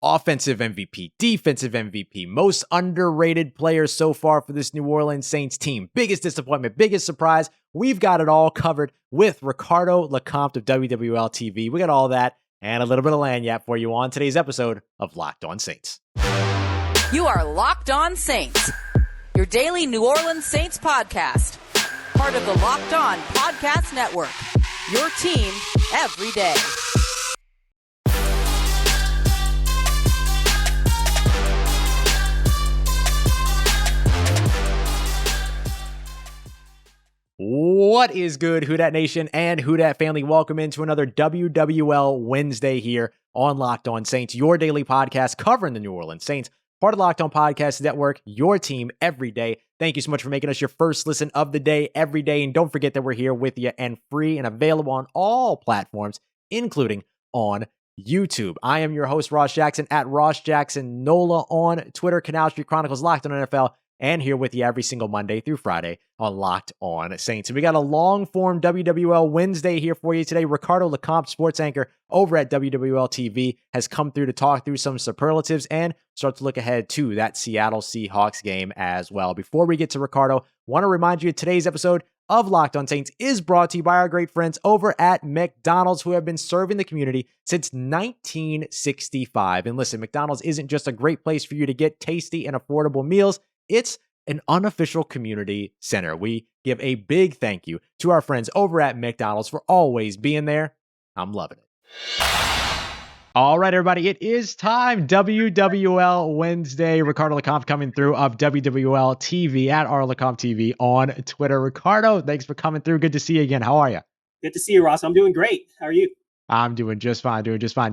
offensive MVP, defensive MVP, most underrated players so far for this New Orleans Saints team, biggest disappointment, biggest surprise. We've got it all covered with Ricardo LeCompte of WWL-TV. We got all that and a little bit of lagniappe for you on today's episode of Locked On Saints. You are Locked On Saints, your daily New Orleans Saints podcast, part of the Locked On Podcast Network, your team every day. What is good, Who Dat Nation and Who Dat family? Welcome into another WWL Wednesday here on Locked On Saints, your daily podcast covering the New Orleans Saints, part of the Locked On Podcast Network, your team every day. Thank you so much for making us your first listen of the day every day. And don't forget that we're here with you and free and available on all platforms, including on YouTube. I am your host, Ross Jackson, at Ross Jackson Nola on Twitter, Canal Street Chronicles, Locked On NFL, and here with you every single Monday through Friday on Locked On Saints. And we got a long-form WWL Wednesday here for you today. Ricardo LeCompte, sports anchor over at WWL-TV, has come through to talk through some superlatives and start to look ahead to that Seattle Seahawks game as well. Before we get to Ricardo, want to remind you today's episode of Locked On Saints is brought to you by our great friends over at McDonald's, who have been serving the community since 1965. And listen, McDonald's isn't just a great place for you to get tasty and affordable meals. It's an unofficial community center. We give a big thank you to our friends over at McDonald's for always being there. I'm loving it. All right, everybody, it is time. WWL Wednesday. Ricardo LeCompte coming through of WWL-TV at @LeCompte TV on Twitter. Ricardo, thanks for coming through. Good to see you again. How are you? Good to see you, Ross. I'm doing great. How are you? I'm doing just fine,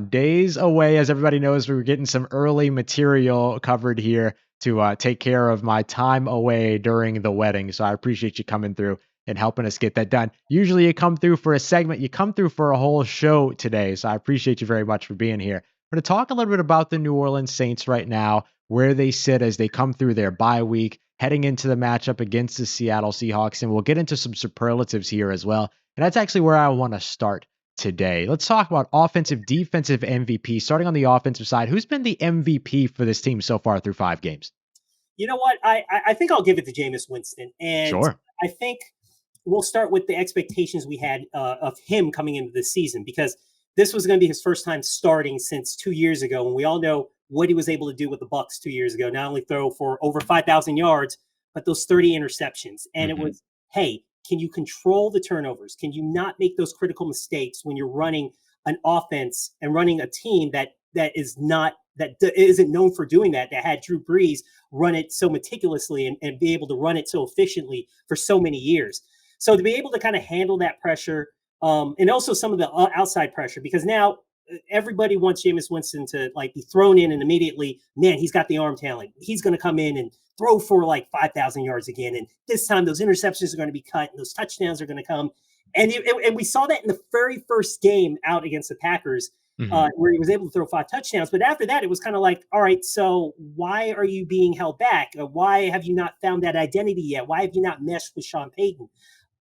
Days away, as everybody knows, we were getting some early material covered here to take care of my time away during the wedding. So I appreciate you coming through and helping us get that done. Usually you come through for a segment, you come through for a whole show today. So I appreciate you very much for being here. We're going to talk a little bit about the New Orleans Saints right now, where they sit as they come through their bye week, heading into the matchup against the Seattle Seahawks. And we'll get into some superlatives here as well. And that's actually where I want to start today. Let's talk about offensive, defensive MVP. Starting on the offensive side, who's been the MVP for this team so far through 5 games? You know what? I think I'll give it to Jameis Winston. And sure. I think we'll start with the expectations we had of him coming into this season, because this was going to be his first time starting since 2 years ago. And we all know what he was able to do with the Bucs 2 years ago. Not only throw for over 5,000 yards, but those 30 interceptions. And it was, hey, can you control the turnovers? Can you not make those critical mistakes when you're running an offense and running a team that isn't known for doing that had Drew Brees run it so meticulously and be able to run it so efficiently for so many years? So to be able to kind of handle that pressure, and also some of the outside pressure, because now everybody wants Jameis Winston to be thrown in and immediately, man, he's got the arm talent. He's going to come in and throw for 5,000 yards again. And this time those interceptions are going to be cut and those touchdowns are going to come. And we saw that in the very first game out against the Packers, where he was able to throw 5 touchdowns. But after that, it was kind of like, all right, so why are you being held back? Why have you not found that identity yet? Why have you not meshed with Sean Payton?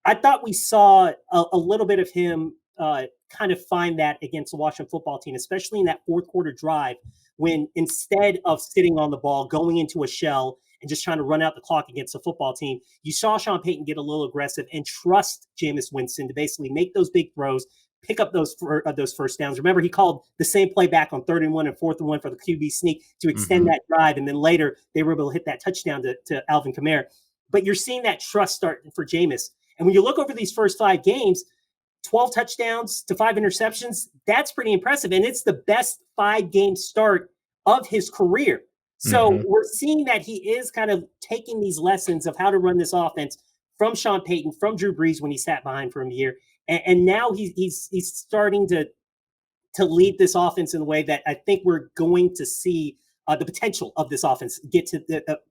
I thought we saw a little bit of him kind of find that against the Washington football team, especially in that fourth quarter drive, when instead of sitting on the ball, going into a shell and just trying to run out the clock against the football team, you saw Sean Payton get a little aggressive and trust Jameis Winston to basically make those big throws, pick up those first downs. Remember, he called the same play back on 3rd and 1 and 4th and 1 for the QB sneak to extend that drive. And then later they were able to hit that touchdown to Alvin Kamara. But you're seeing that trust start for Jameis. And when you look over these first 5 games, 12 touchdowns to 5 interceptions, that's pretty impressive. And it's the best 5-game start of his career. So we're seeing that he is kind of taking these lessons of how to run this offense from Sean Payton, from Drew Brees when he sat behind for a year. And now he's starting to lead this offense in a way that I think we're going to see the potential of this offense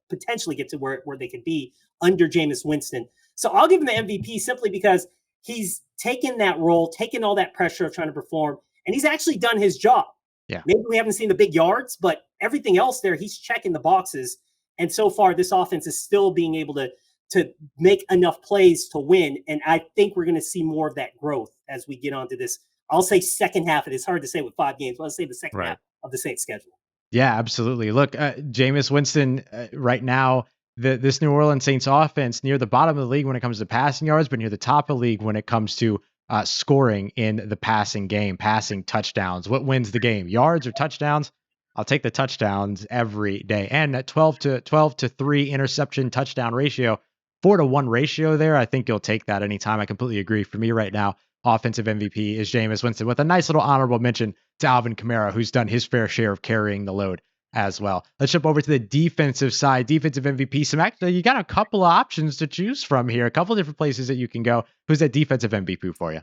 potentially get to where they could be under Jameis Winston. So I'll give him the MVP simply because he's taken that role, taken all that pressure of trying to perform, and he's actually done his job. Yeah. Maybe we haven't seen the big yards, but everything else there, he's checking the boxes. And so far, this offense is still being able to make enough plays to win. And I think we're going to see more of that growth as we get onto this, I'll say second half. It is hard to say with 5 games, but I'll say the second half of the Saints schedule. Yeah, absolutely. Look, Jameis Winston right now, this New Orleans Saints offense near the bottom of the league when it comes to passing yards, but near the top of the league when it comes to scoring in the passing game, passing touchdowns. What wins the game, yards or touchdowns? I'll take the touchdowns every day. And at 12-3 interception touchdown ratio, 4-1 ratio there. I think you'll take that anytime. I completely agree. For me right now, offensive MVP is Jameis Winston, with a nice little honorable mention to Alvin Kamara, who's done his fair share of carrying the load as well. Let's jump over to the defensive side, defensive MVP. So actually, you got a couple of options to choose from here, a couple of different places that you can go. Who's that defensive MVP for you?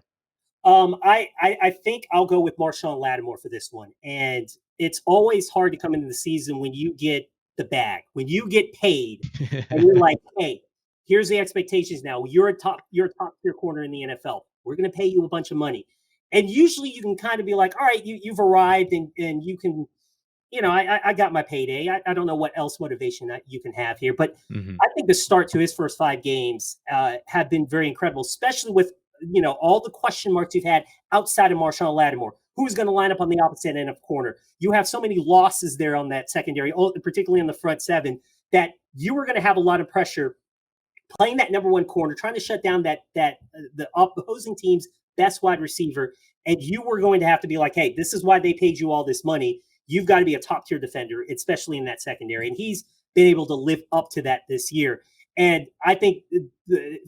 I think I'll go with Marshon Lattimore for this one. And it's always hard to come into the season when you get the bag, when you get paid, and you're like, hey, here's the expectations now. You're a top tier corner in the NFL. We're going to pay you a bunch of money. And usually you can kind of be like, all right, you've arrived and you can, I got my payday. I don't know what else motivation that you can have here, but I think the start to his first 5 games have been very incredible, especially with, all the question marks you've had outside of Marshon Lattimore. Who's going to line up on the opposite end of corner? You have so many losses there on that secondary, particularly in the front 7, that you were going to have a lot of pressure playing that number 1 corner, trying to shut down the opposing team's best wide receiver. And you were going to have to be like, hey, this is why they paid you all this money. You've got to be a top tier defender, especially in that secondary. And he's been able to live up to that this year. And I think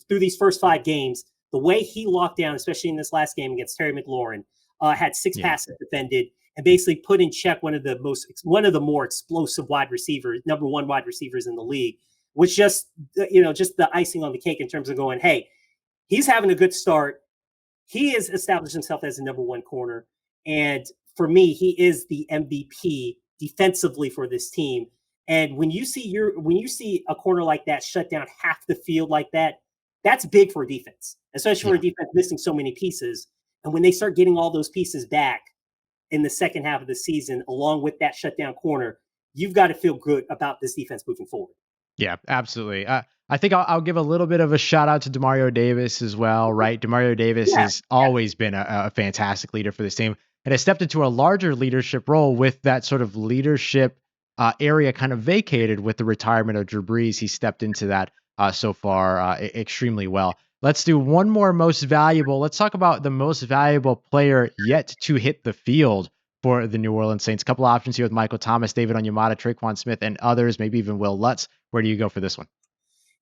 through these first 5 games, the way he locked down, especially in this last game against Terry McLaurin, had 6 passes defended and basically put in check one of the more explosive wide receivers, number 1 wide receivers in the league, was just the icing on the cake in terms of going, hey, he's having a good start. He has established himself as a number 1 corner. And for me, he is the MVP defensively for this team. And when you see a corner like that shut down half the field like that, that's big for a defense, especially for a defense missing so many pieces. And when they start getting all those pieces back in the second half of the season, along with that shutdown corner, you've got to feel good about this defense moving forward. Yeah, absolutely. I think I'll give a little bit of a shout out to Demario Davis as well, right? Demario Davis has always been a fantastic leader for this team and has stepped into a larger leadership role with that sort of leadership area kind of vacated with the retirement of Drew Brees. He stepped into that so far extremely well. Let's do one more most valuable. Let's talk about the most valuable player yet to hit the field for the New Orleans Saints. A couple options here with Michael Thomas, David Onyemata, Tre'Quan Smith, and others, maybe even Will Lutz. Where do you go for this one?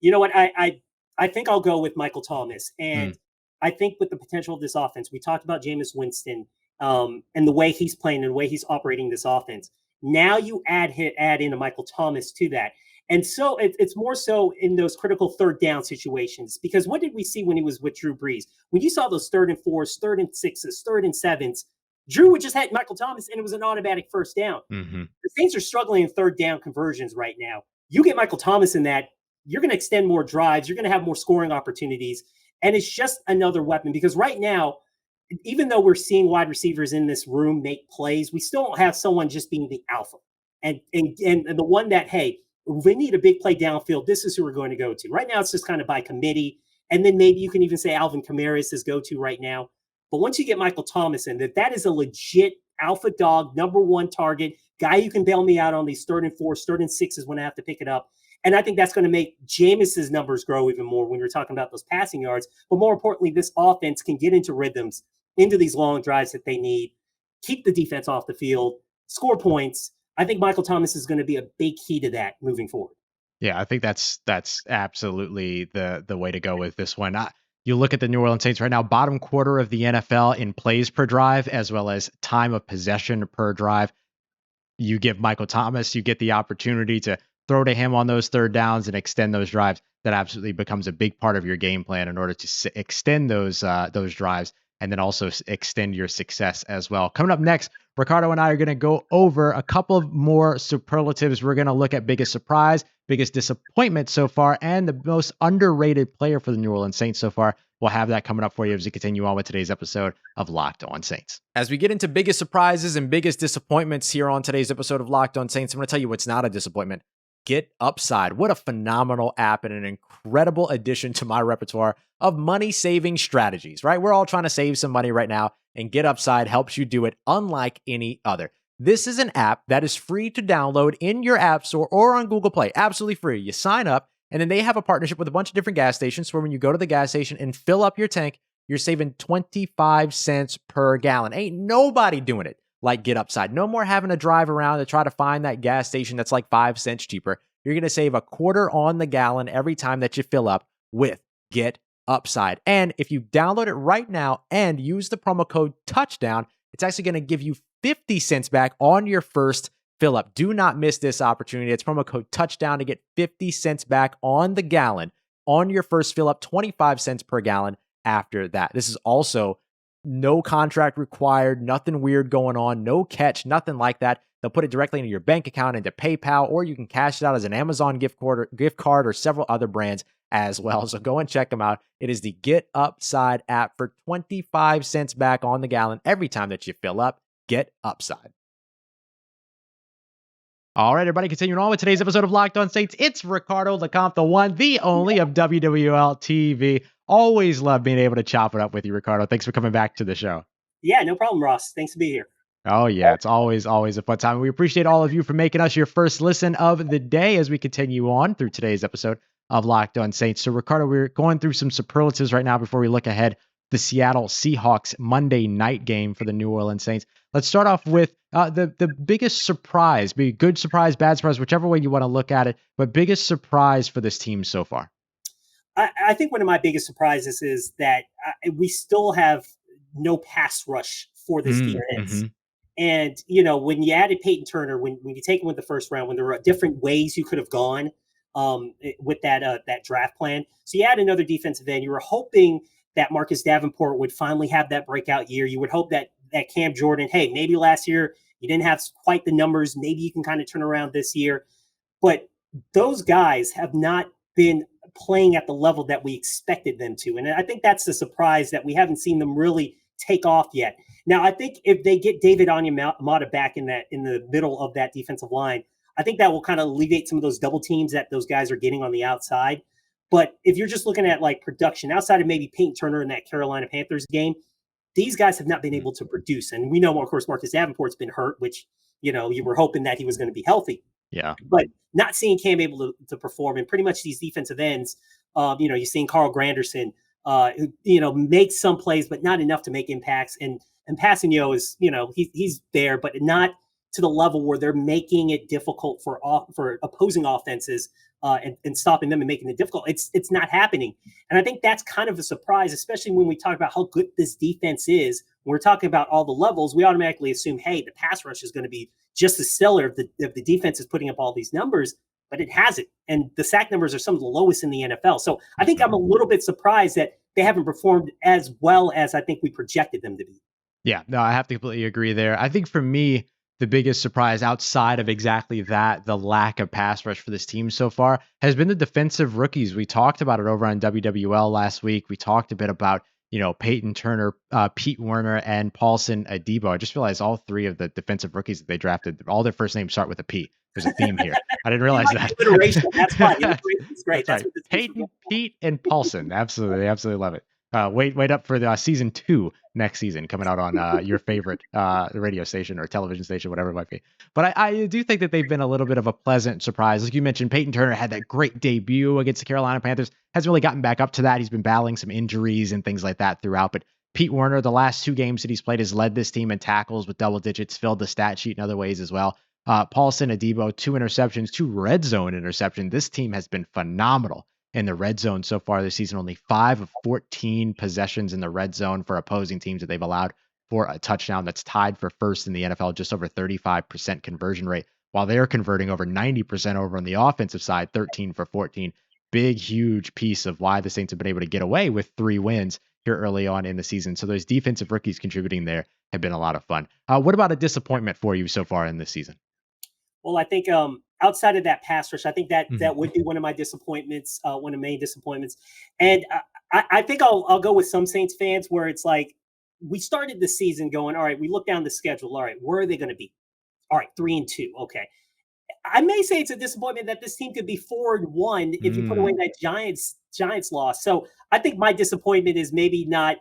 You know what? I think I'll go with Michael Thomas. And I think with the potential of this offense, we talked about Jameis Winston and the way he's playing and the way he's operating this offense. Now you add in a Michael Thomas to that. And so it's more so in those critical 3rd down situations, because what did we see when he was with Drew Brees? When you saw those 3rd and 4s, 3rd and 6s, 3rd and 7s, Drew would just had Michael Thomas and it was an automatic first down. The Saints are struggling in 3rd down conversions right now. You get Michael Thomas in that, you're going to extend more drives. You're going to have more scoring opportunities. And it's just another weapon, because right now, even though we're seeing wide receivers in this room make plays, we still don't have someone just being the alpha. And the one that, hey, we need a big play downfield, this is who we're going to go to. Right now, it's just kind of by committee. And then maybe you can even say Alvin Kamara is his go-to right now. But once you get Michael Thomas in, that is a legit alpha dog, number 1 target, guy you can bail me out on these 3rd and 4s, 3rd and 6s when I have to pick it up. And I think that's going to make Jameis's numbers grow even more when you're talking about those passing yards. But more importantly, this offense can get into rhythms, into these long drives that they need, keep the defense off the field, score points. I think Michael Thomas is going to be a big key to that moving forward. Yeah, I think that's absolutely the way to go with this one. You look at the New Orleans Saints right now, bottom quarter of the NFL in plays per drive, as well as time of possession per drive. You give Michael Thomas, you get the opportunity to throw to him on those 3rd downs and extend those drives. That absolutely becomes a big part of your game plan in order to extend those drives and then also extend your success as well. Coming up next, Ricardo and I are going to go over a couple of more superlatives. We're going to look at biggest surprise, biggest disappointment so far, and the most underrated player for the New Orleans Saints so far. We'll have that coming up for you as we continue on with today's episode of Locked On Saints. As we get into biggest surprises and biggest disappointments here on today's episode of Locked On Saints, I'm going to tell you what's not a disappointment. Get Upside. What a phenomenal app and an incredible addition to my repertoire of money-saving strategies, right? We're all trying to save some money right now, and Get Upside helps you do it unlike any other. This is an app that is free to download in your app store or on Google Play. Absolutely free. You sign up, and then they have a partnership with a bunch of different gas stations where when you go to the gas station and fill up your tank, you're saving 25 cents per gallon. Ain't nobody doing it like Get Upside. No more having to drive around to try to find that gas station that's like 5 cents cheaper. You're going to save a quarter on the gallon every time that you fill up with Get Upside. And if you download it right now and use the promo code Touchdown, it's actually going to give you 50 cents back on your first fill up. Do not miss this opportunity. It's promo code Touchdown to get 50 cents back on the gallon on your first fill up, 25 cents per gallon after that. This is also no contract required, nothing weird going on, no catch, nothing like that. They'll put it directly into your bank account, into PayPal, or you can cash it out as an Amazon gift card or several other brands as well. So go and check them out. It is the Get Upside app for 25 cents back on the gallon every time that you fill up. Get Upside. All right, everybody, continuing on with today's episode of Locked On Saints. It's Ricardo LeCompte, the one, the only of WWL-TV. Always love being able to chop it up with you, Ricardo. Thanks for coming back to the show. Yeah, no problem, Ross. Thanks to be here. Oh, yeah, it's always a fun time. We appreciate all of you for making us your first listen of the day as we continue on through today's episode of Locked On Saints. So, Ricardo, we're going through some superlatives right now before we look ahead the Seattle Seahawks Monday night game for the New Orleans Saints. Let's start off with the biggest surprise, be good surprise, bad surprise, whichever way you want to look at it, but biggest surprise for this team so far. I think one of my biggest surprises is that we still have no pass rush for this defense. Mm-hmm. And, when you added Peyton Turner, when you take him with the first round, when there were different ways you could have gone with that draft plan. So you add another defensive end. You were hoping that Marcus Davenport would finally have that breakout year. You would hope that Cam Jordan, hey, maybe last year you didn't have quite the numbers. Maybe you can kind of turn around this year. But those guys have not been playing at the level that we expected them to. And I think that's the surprise that we haven't seen them really take off yet. Now, I think if they get David Onyemata back in the middle of that defensive line, I think that will kind of alleviate some of those double teams that those guys are getting on the outside. But if you're just looking at like production outside of maybe Peyton Turner in that Carolina Panthers game, these guys have not been able to produce. And we know, of course, Marcus Davenport's been hurt, which, you were hoping that he was going to be healthy. Yeah. But not seeing Cam able to perform, and pretty much these defensive ends, you're seeing Carl Granderson, who, make some plays, but not enough to make impacts. And Passanio is, he's there, but not to the level where they're making it difficult for opposing offenses and stopping them and making it difficult. It's not happening. And I think that's kind of a surprise, especially when we talk about how good this defense is. When we're talking about all the levels, we automatically assume, hey, the pass rush is going to be just as stellar if the defense is putting up all these numbers, but it hasn't. And the sack numbers are some of the lowest in the NFL. So I think I'm a little bit surprised that they haven't performed as well as I think we projected them to be. Yeah, no, I have to completely agree there. I think for me, the biggest surprise outside of exactly that, the lack of pass rush for this team so far, has been the defensive rookies. We talked about it over on WWL last week. We talked a bit about, Peyton Turner, Pete Werner, and Paulson Adebo. I just realized all three of the defensive rookies that they drafted, all their first names start with a P. There's a theme here. I didn't realize that. Alliteration. That's fine. It's great. That's right. Peyton, Pete, and Paulson. Absolutely. Absolutely love it. Wait up for the season 2 next season coming out on your favorite radio station or television station, whatever it might be. But I do think that they've been a little bit of a pleasant surprise. Like you mentioned, Peyton Turner had that great debut against the Carolina Panthers. Hasn't really gotten back up to that. He's been battling some injuries and things like that throughout. But Pete Werner, the last 2 games that he's played, has led this team in tackles with double digits, filled the stat sheet in other ways as well. Paulson Adebo, 2 interceptions, 2 red zone interceptions. This team has been phenomenal in the red zone so far this season. Only 5 of 14 possessions in the red zone for opposing teams that they've allowed for a touchdown. That's tied for first in the NFL, just over 35% conversion rate, while they're converting over 90% over on the offensive side, 13 for 14. Big, huge piece of why the Saints have been able to get away with 3 wins here early on in the season. So those defensive rookies contributing there have been a lot of fun. What about a disappointment for you so far in this season? Well, I think outside of that pass rush, I think that would be one of my disappointments, one of the main disappointments. And I think I'll go with some Saints fans where it's like, we started the season going, all right, we look down the schedule. All right, where are they going to be? All right, 3-2. Okay. I may say it's a disappointment that this team could be 4-1 if you put away that Giants loss. So I think my disappointment is maybe not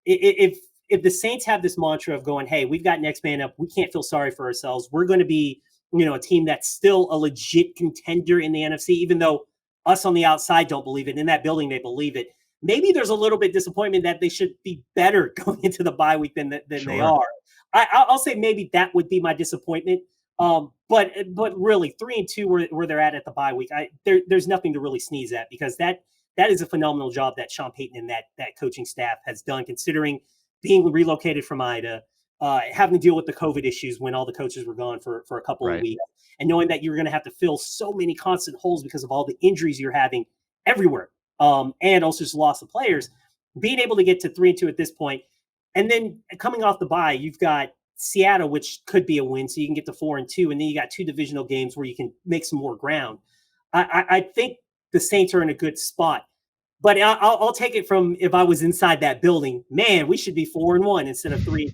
if if the Saints have this mantra of going, hey, we've got next man up, we can't feel sorry for ourselves. We're going to be, a team that's still a legit contender in the NFC, even though us on the outside don't believe it. In that building, they believe it. Maybe there's a little bit disappointment that they should be better going into the bye week than they are. I'll say maybe that would be my disappointment. But really 3-2 where they're at the bye week, there's nothing to really sneeze at, because that is a phenomenal job that Sean Payton and that coaching staff has done, considering being relocated from Ida, having to deal with the COVID issues when all the coaches were gone for a couple of weeks, and knowing that you're going to have to fill so many constant holes because of all the injuries you're having everywhere, and also just loss of players. Being able to get to 3-2 at this point, and then coming off the bye, you've got Seattle, which could be a win, so you can get to 4-2, and then you got 2 divisional games where you can make some more ground. I think the Saints are in a good spot. But I'll take it from, if I was inside that building, man, we should be 4-1 instead of 3-2.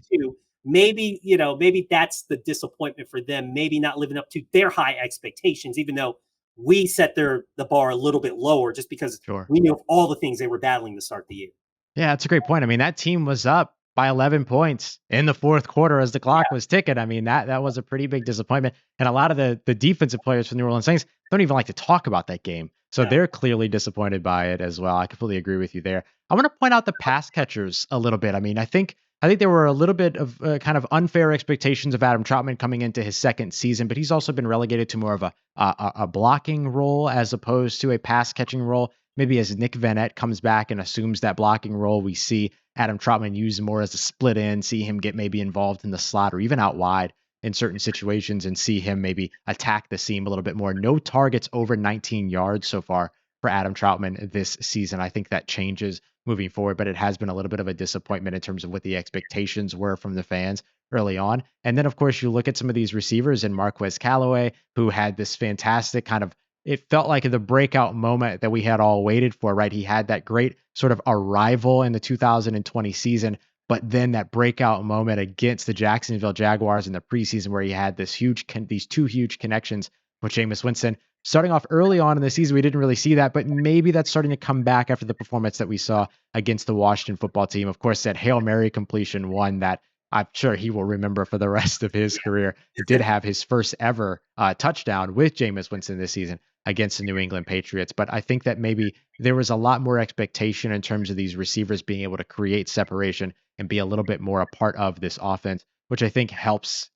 Maybe, maybe that's the disappointment for them. Maybe not living up to their high expectations, even though we set the bar a little bit lower, just because we knew of all the things they were battling to start the year. Yeah, that's a great point. I mean, that team was up by 11 points in the fourth quarter as the clock was ticking. I mean, that was a pretty big disappointment. And a lot of the defensive players for the New Orleans Saints don't even like to talk about that game. So they're clearly disappointed by it as well. I completely agree with you there. I want to point out the pass catchers a little bit. I mean, I think there were a little bit of kind of unfair expectations of Adam Troutman coming into his second season, but he's also been relegated to more of a blocking role as opposed to a pass catching role. Maybe as Nick Vanette comes back and assumes that blocking role, we see Adam Troutman used more as a split end, see him get maybe involved in the slot or even out wide in certain situations, and see him maybe attack the seam a little bit more. No targets over 19 yards so far for Adam Troutman this season. I think that changes moving forward, but it has been a little bit of a disappointment in terms of what the expectations were from the fans early on. And then, of course, you look at some of these receivers in Marquez Callaway, who had this fantastic kind of, it felt like the breakout moment that we had all waited for, right? He had that great sort of arrival in the 2020 season, but then that breakout moment against the Jacksonville Jaguars in the preseason where he had these two huge connections with Jameis Winston. Starting off early on in the season, we didn't really see that, but maybe that's starting to come back after the performance that we saw against the Washington football team. Of course, that Hail Mary completion, one that I'm sure he will remember for the rest of his career. He did have his first ever touchdown with Jameis Winston this season against the New England Patriots. But I think that maybe there was a lot more expectation in terms of these receivers being able to create separation and be a little bit more a part of this offense, which I think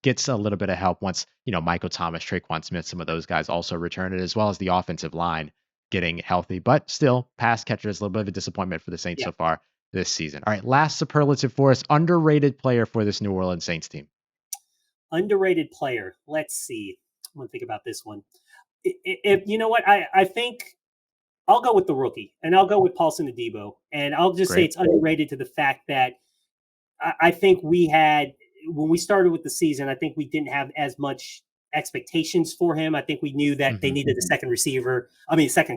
gets a little bit of help once, Michael Thomas, Traquan Smith, some of those guys also return it, as well as the offensive line getting healthy. But still, pass catcher is a little bit of a disappointment for the Saints so far this season. All right, last superlative for us, underrated player for this New Orleans Saints team. Underrated player. Let's see. I'm going to think about this one. If you know what, I think I'll go with the rookie, and I'll go with Paulson Adebo, and I'll just say it's underrated to the fact that I think we had, when we started with the season, I think we didn't have as much expectations for him. I think we knew that they needed a second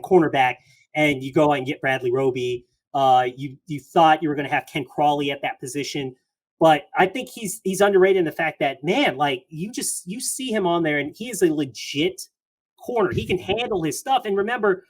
cornerback, and you go out and get Bradley Roby. You thought you were going to have Ken Crawley at that position, but I think he's underrated in the fact that, man, like you see him on there, and he is a legit corner. He can handle his stuff. And remember,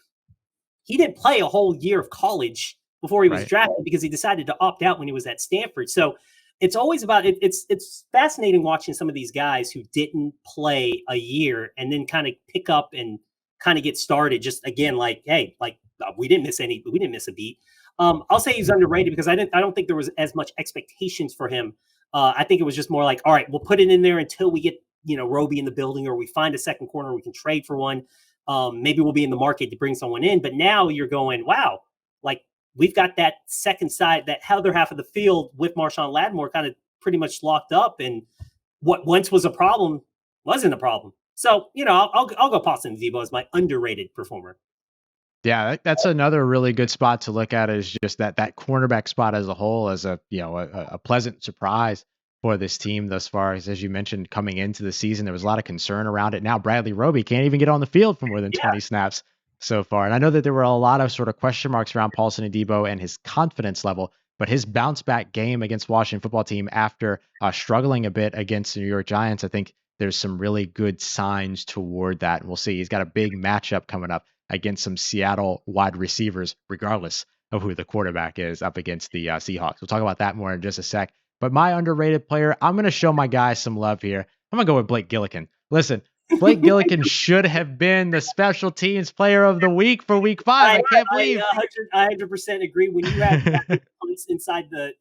he didn't play a whole year of college before he was drafted because he decided to opt out when he was at Stanford. So it's always about it. It's fascinating watching some of these guys who didn't play a year and then kind of pick up and kind of get started. Just again, like, hey, like we didn't miss a beat. I'll say he's underrated because I don't think there was as much expectations for him. I think it was just more like, all right, we'll put it in there until we get Roby in the building, or we find a second corner, we can trade for one. Maybe we'll be in the market to bring someone in. But now you're going, wow, like we've got that second side, that other half of the field with Marshon Lattimore kind of pretty much locked up. And what once was a problem wasn't a problem. So, I'll go Paulson Adebo as my underrated performer. Yeah, that's another really good spot to look at, is just that cornerback spot as a whole, as a pleasant surprise for this team thus far. As you mentioned, coming into the season, there was a lot of concern around it. Now Bradley Roby can't even get on the field for more than 20 snaps so far. And I know that there were a lot of sort of question marks around Paulson Adebo and his confidence level, but his bounce back game against Washington football team after struggling a bit against the New York Giants, I think there's some really good signs toward that. And we'll see. He's got a big matchup coming up against some Seattle wide receivers, regardless of who the quarterback is, up against the Seahawks. We'll talk about that more in just a sec. But my underrated player, I'm going to show my guys some love here. I'm going to go with Blake Gillikin. Listen, Blake Gillikin should have been the special teams player of the week for week 5. I can't believe. I 100% agree. When you had punts inside the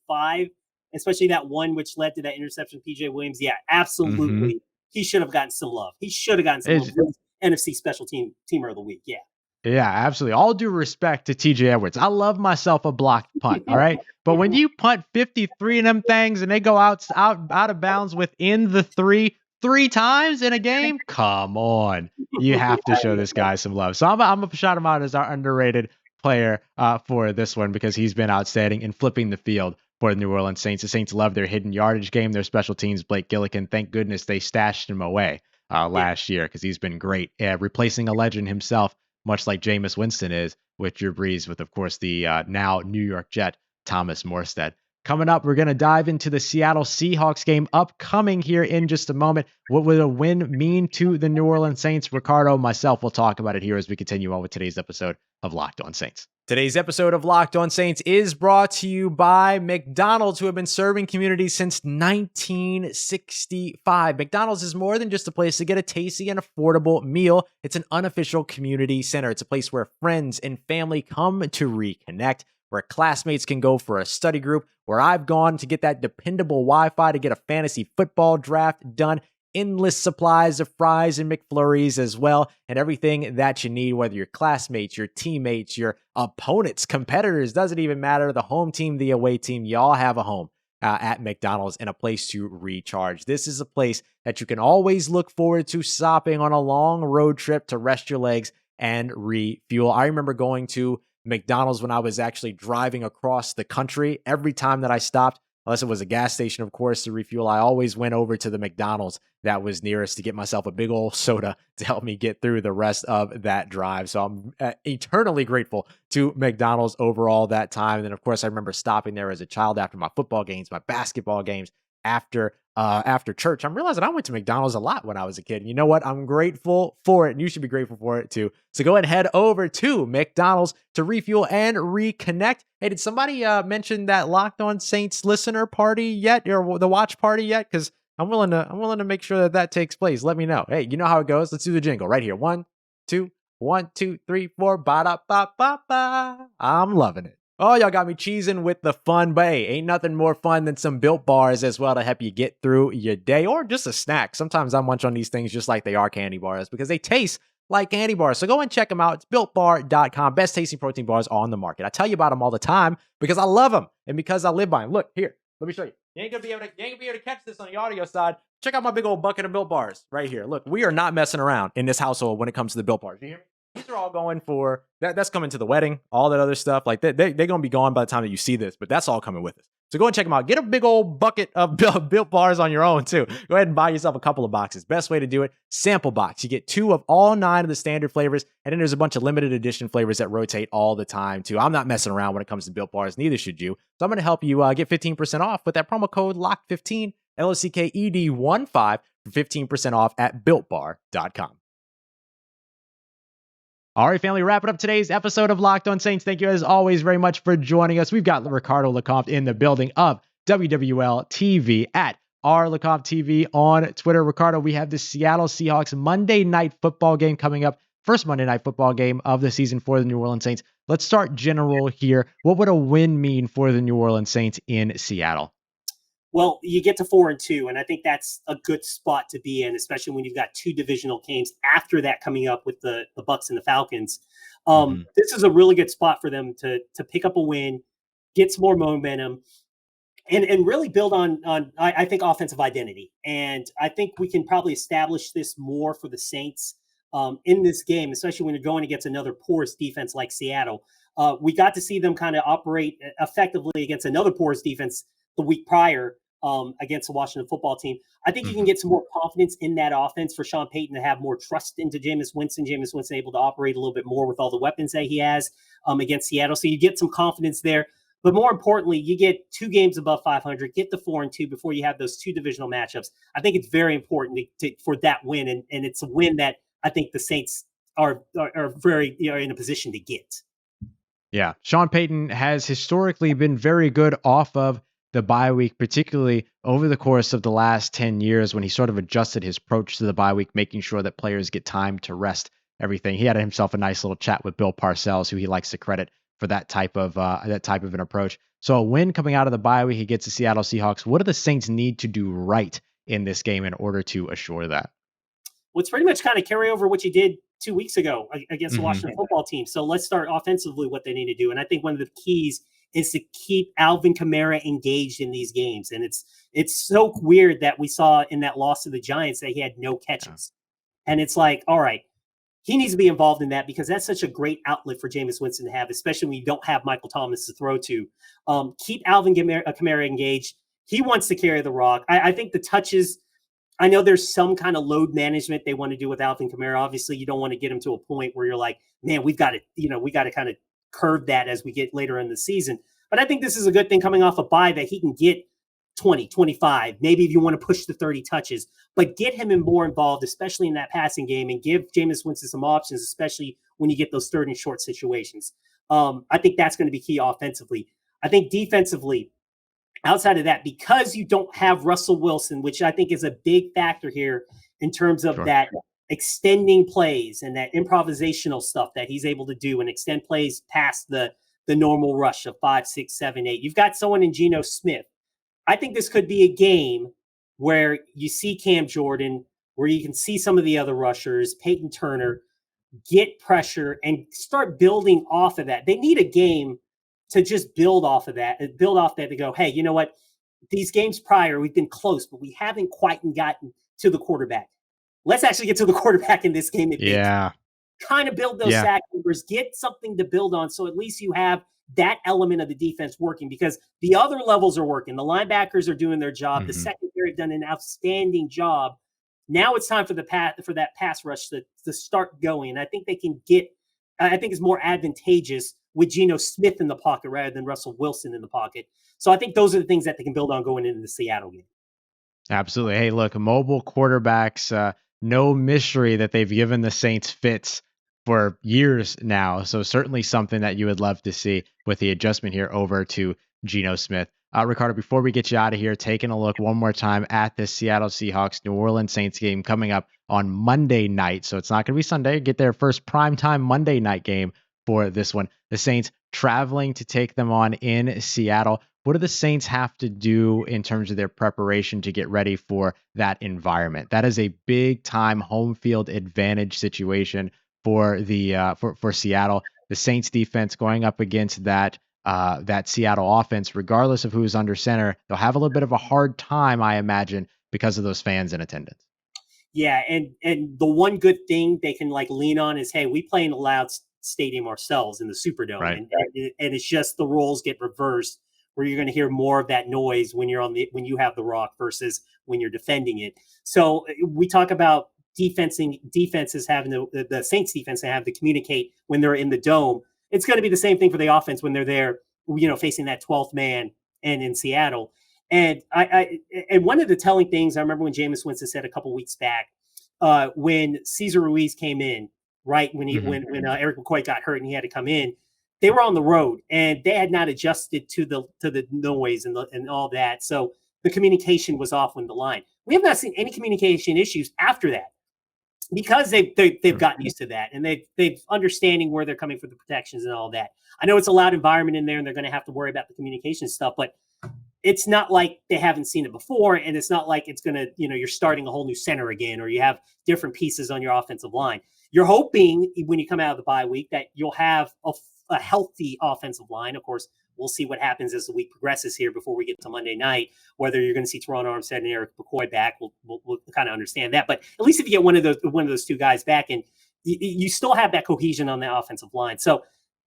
5, especially that one which led to that interception, PJ Williams, yeah, absolutely. He should have gotten some love. He should have gotten some love. NFC special teamer of the week. Yeah. Yeah, absolutely. All due respect to TJ Edwards. I love myself a blocked punt. All right. But when you punt 53 of them things and they go out of bounds within the three times in a game, come on. You have to show this guy some love. So I'm going to shout him out as our underrated player for this one because he's been outstanding in flipping the field for the New Orleans Saints. The Saints love their hidden yardage game, their special teams, Blake Gillikin. Thank goodness they stashed him away last year because he's been great. Replacing a legend himself, much like Jameis Winston is with Drew Brees, with, of course, the now New York Jet, Thomas Morstead. Coming up, we're going to dive into the Seattle Seahawks game upcoming here in just a moment. What would a win mean to the New Orleans Saints? Ricardo, myself, will talk about it here as we continue on with today's episode of Locked On Saints. Today's episode of Locked On Saints is brought to you by McDonald's, who have been serving communities since 1965. McDonald's is more than just a place to get a tasty and affordable meal. It's an unofficial community center. It's a place where friends and family come to reconnect, where classmates can go for a study group, where I've gone to get that dependable Wi-Fi to get a fantasy football draft done. Endless supplies of fries and McFlurries as well, and everything that you need, whether your classmates, your teammates, your opponents, competitors, doesn't even matter. The home team, the away team, y'all have a home at McDonald's and a place to recharge. This is a place that you can always look forward to stopping on a long road trip to rest your legs and refuel. I remember going to McDonald's when I was actually driving across the country. Every time that I stopped, unless it was a gas station, of course, to refuel, I always went over to the McDonald's that was nearest to get myself a big old soda to help me get through the rest of that drive. So I'm eternally grateful to McDonald's overall that time. And then, of course, I remember stopping there as a child after my football games, my basketball games, after church. I'm realizing I went to McDonald's a lot when I was a kid. And you know what? I'm grateful for it, and you should be grateful for it too. So go ahead and head over to McDonald's to refuel and reconnect. Hey, did somebody mention that Locked On Saints listener party yet, or the watch party yet? Because I'm willing to make sure that takes place. Let me know. Hey, you know how it goes. Let's do the jingle right here. 1, 2, 1, 2, 3, 4. Ba-da-ba-ba-ba. I'm loving it. Oh, y'all got me cheesing with the fun, but hey, ain't nothing more fun than some Built Bars as well to help you get through your day, or just a snack. Sometimes I munch on these things just like they are candy bars because they taste like candy bars. So go and check them out. It's BuiltBar.com. Best tasting protein bars on the market. I tell you about them all the time because I love them and because I live by them. Look, here, let me show you. You ain't gonna be able to catch this on the audio side. Check out my big old bucket of Built Bars right here. Look, we are not messing around in this household when it comes to the Built Bars. You hear me? These are all going for that. That's coming to the wedding, all that other stuff. Like they're going to be gone by the time that you see this, but that's all coming with us. So go and check them out. Get a big old bucket of Built Bars on your own too. Go ahead and buy yourself a couple of boxes. Best way to do it, sample box. You get 2 of all 9 of the standard flavors, and then there's a bunch of limited edition flavors that rotate all the time too. I'm not messing around when it comes to Built Bars. Neither should you. So I'm going to help you get 15% off with that promo code LOCK15, LOCKED15 for 15% off at BuiltBar.com. All right, family, wrapping up today's episode of Locked On Saints. Thank you, as always, very much for joining us. We've got Ricardo LeCompte in the building of WWL-TV at @LeCompte on Twitter. Ricardo, we have the Seattle Seahawks Monday Night Football game coming up. First Monday Night Football game of the season for the New Orleans Saints. Let's start general here. What would a win mean for the New Orleans Saints in Seattle? Well, you get to 4-2, and I think that's a good spot to be in, especially when you've got 2 divisional games after that coming up with the Bucs and the Falcons. This is a really good spot for them to pick up a win, get some more momentum, and really build on I think offensive identity. And I think we can probably establish this more for the Saints in this game, especially when you're going against another porous defense like Seattle. We got to see them kind of operate effectively against another porous defense the week prior. Against the Washington football team. I think you can get some more confidence in that offense for Sean Payton to have more trust into Jameis Winston. Jameis Winston able to operate a little bit more with all the weapons that he has against Seattle. So you get some confidence there. But more importantly, you get 2 games above 500, get to 4-2 before you have those 2 divisional matchups. I think it's very important for that win. And it's a win that I think the Saints are very in a position to get. Yeah. Sean Payton has historically been very good off of the bye week, particularly over the course of the last 10 years when he sort of adjusted his approach to the bye week, making sure that players get time to rest everything. He had himself a nice little chat with Bill Parcells, who he likes to credit for that type of an approach. So a win coming out of the bye week against the Seattle Seahawks. What do the Saints need to do right in this game in order to assure that? Well, it's pretty much kind of carry over what you did 2 weeks ago against the Washington football team. So let's start offensively what they need to do. And I think one of the keys is to keep Alvin Kamara engaged in these games. And it's so weird that we saw in that loss to the Giants that he had no catches. And it's like, all right, he needs to be involved in that because that's such a great outlet for Jameis Winston to have, especially when you don't have Michael Thomas to throw to. Keep Alvin Kamara engaged. He wants to carry the rock. I think the touches, I know there's some kind of load management they want to do with Alvin Kamara. Obviously, you don't want to get him to a point where you're like, man, we got to kind of curve that as we get later in the season. But I think this is a good thing coming off a bye that he can get 20, 25, maybe if you want to push to 30 touches, but get him more involved, especially in that passing game, and give Jameis Winston some options, especially when you get those third and short situations. I think that's going to be key offensively. I think defensively, outside of that, because you don't have Russell Wilson, which I think is a big factor here in terms of that extending plays and that improvisational stuff that he's able to do and extend plays past the normal rush of 5, 6, 7, 8. You've got someone in Geno Smith. I think this could be a game where you see Cam Jordan, where you can see some of the other rushers, Peyton Turner, get pressure and start building off of that. They need a game to just build off that to go, hey, you know what? These games prior, we've been close, but we haven't quite gotten to the quarterback. Let's actually get to the quarterback in this game. Kind of build those sack numbers, get something to build on. So at least you have that element of the defense working because the other levels are working. The linebackers are doing their job. The secondary have done an outstanding job. Now it's time for that pass rush to start going. And I think they can I think it's more advantageous with Geno Smith in the pocket rather than Russell Wilson in the pocket. So I think those are the things that they can build on going into the Seattle game. Absolutely. Hey, look, mobile quarterbacks, no mystery that they've given the Saints fits for years now. So certainly something that you would love to see with the adjustment here over to Geno Smith. Ricardo, before we get you out of here, taking a look one more time at the Seattle Seahawks New Orleans Saints game coming up on Monday night. So it's not going to be Sunday. Get their first primetime Monday night game for this one. The Saints traveling to take them on in Seattle. What do the Saints have to do in terms of their preparation to get ready for that environment? That is a big time home field advantage situation for the for Seattle. The Saints defense going up against that Seattle offense, regardless of who's under center, they'll have a little bit of a hard time, I imagine, because of those fans in attendance. Yeah, and the one good thing they can lean on is, hey, we play in a loud stadium ourselves in the Superdome, right. and it's just the roles get reversed, where you're going to hear more of that noise when you have the rock versus when you're defending it. So we talk about defenses having the Saints defense have to communicate when they're in the dome. It's going to be the same thing for the offense when they're there, facing that 12th man and in Seattle. And and one of the telling things I remember when Jameis Winston said a couple weeks back, when Cesar Ruiz came in, right when Eric McCoy got hurt and he had to come in, they were on the road and they had not adjusted to the noise and all that. So the communication was off on the line. We have not seen any communication issues after that because they've gotten used to that and they've understanding where they're coming for the protections and all that. I know it's a loud environment in there and they're going to have to worry about the communication stuff, but it's not like they haven't seen it before. And it's not like it's going to, you're starting a whole new center again, or you have different pieces on your offensive line. You're hoping when you come out of the bye week that you'll have a healthy offensive line. Of course, we'll see what happens as the week progresses here before we get to Monday night, whether you're going to see Teron Armstead and Eric McCoy back. We'll kind of understand that. But at least if you get one of those two guys back, and you still have that cohesion on the offensive line. So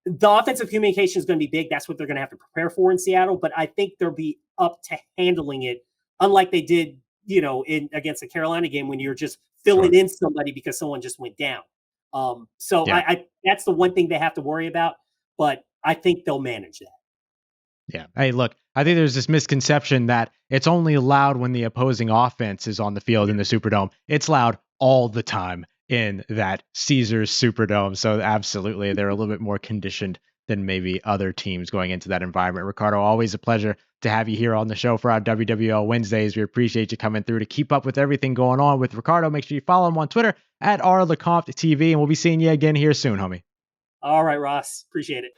the offensive communication is going to be big. That's what they're going to have to prepare for in Seattle. But I think they'll be up to handling it, unlike they did, against the Carolina game when you're just filling in somebody because someone just went down. I that's the one thing they have to worry about. But I think they'll manage that. Yeah. Hey, look, I think there's this misconception that it's only loud when the opposing offense is on the field in the Superdome. It's loud all the time in that Caesars Superdome. So absolutely, they're a little bit more conditioned than maybe other teams going into that environment. Ricardo, always a pleasure to have you here on the show for our WWL Wednesdays. We appreciate you coming through to keep up with everything going on with Ricardo. Make sure you follow him on Twitter at @LeCompte of TV, and we'll be seeing you again here soon, homie. All right, Ross. Appreciate it.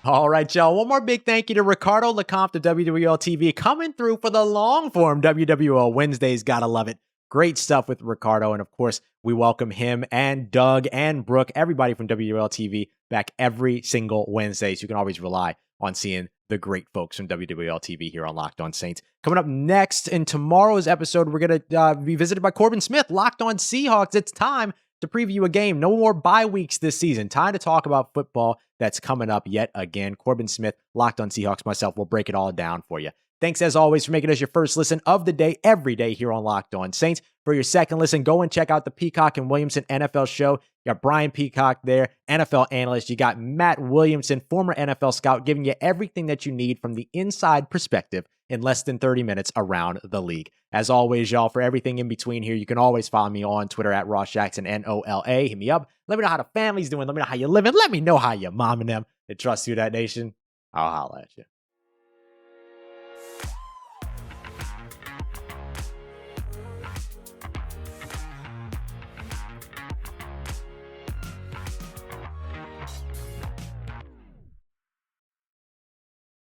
All right, y'all. One more big thank you to Ricardo LeCompte of WWL-TV coming through for the long form WWL Wednesdays. Gotta love it. Great stuff with Ricardo. And of course, we welcome him and Doug and Brooke, everybody from WWL-TV back every single Wednesday. So you can always rely on seeing the great folks from WWL-TV here on Locked On Saints. Coming up next in tomorrow's episode, we're going to be visited by Corbin Smith, Locked On Seahawks. It's time to preview a game. No more bye weeks this season. Time to talk about football that's coming up yet again. Corbin Smith, Locked On Seahawks, myself, will break it all down for you. Thanks, as always, for making us your first listen of the day every day here on Locked On Saints. For your second listen, go and check out the Peacock and Williamson NFL show. You got Brian Peacock there, NFL analyst. You got Matt Williamson, former NFL scout, giving you everything that you need from the inside perspective in less than 30 minutes around the league. As always, y'all, for everything in between here, you can always follow me on Twitter at Ross Jackson, NOLA. Hit me up. Let me know how the family's doing. Let me know how you're living. Let me know how you're momming them. And trust you, that nation. I'll holla at you.